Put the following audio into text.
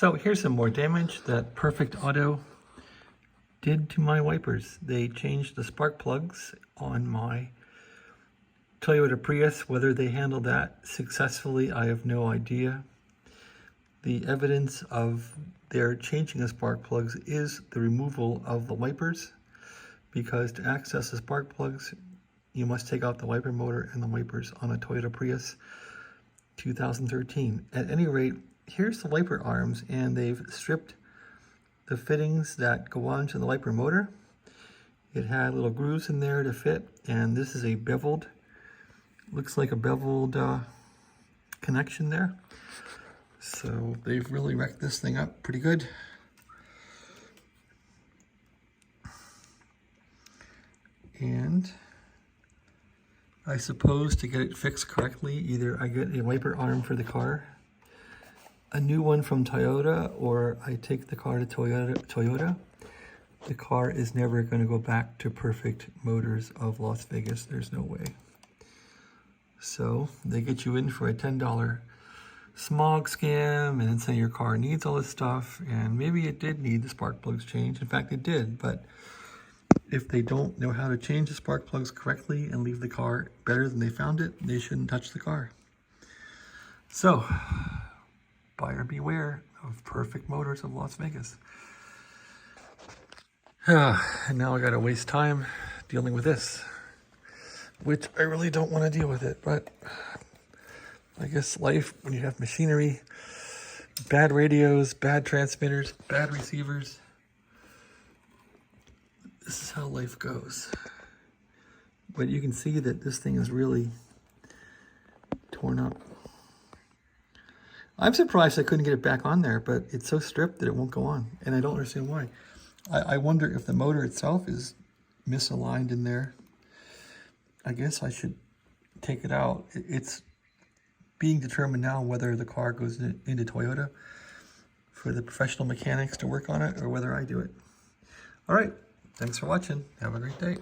So here's some more damage that Purrfect Auto did to my wipers. They changed the spark plugs on my Toyota Prius. Whether they handled that successfully, I have no idea. The evidence of their changing the spark plugs is the removal of the wipers, because to access the spark plugs, you must take out the wiper motor and the wipers on a Toyota Prius 2013. At any rate, here's the wiper arms, and they've stripped the fittings that go onto the wiper motor. It had little grooves in there to fit, and this is a beveled, looks like a beveled connection there. So they've really wrecked this thing up pretty good. And I suppose to get it fixed correctly, either I get a wiper arm for the car, a new one from Toyota, or I take the car to Toyota. The car is never going to go back to Purrfect Motors of Las Vegas. There's no way. So they get you in for a $10 smog scam and then say your car needs all this stuff, and maybe it did need the spark plugs changed. In fact, it did, but if they don't know how to change the spark plugs correctly and leave the car better than they found it, they shouldn't touch the car. So, buyer beware of Purrfect Motors of Las Vegas. And now I gotta waste time dealing with this, which I really don't want to deal with it, but I guess life, when you have machinery, bad radios, bad transmitters, bad receivers, this is how life goes. But you can see that this thing is really torn up. I'm surprised I couldn't get it back on there, but it's so stripped that it won't go on, and I don't understand why. I wonder if the motor itself is misaligned in there. I guess I should take it out. It's being determined now whether the car goes into Toyota for the professional mechanics to work on it, or whether I do it. All right. Thanks for watching. Have a great day.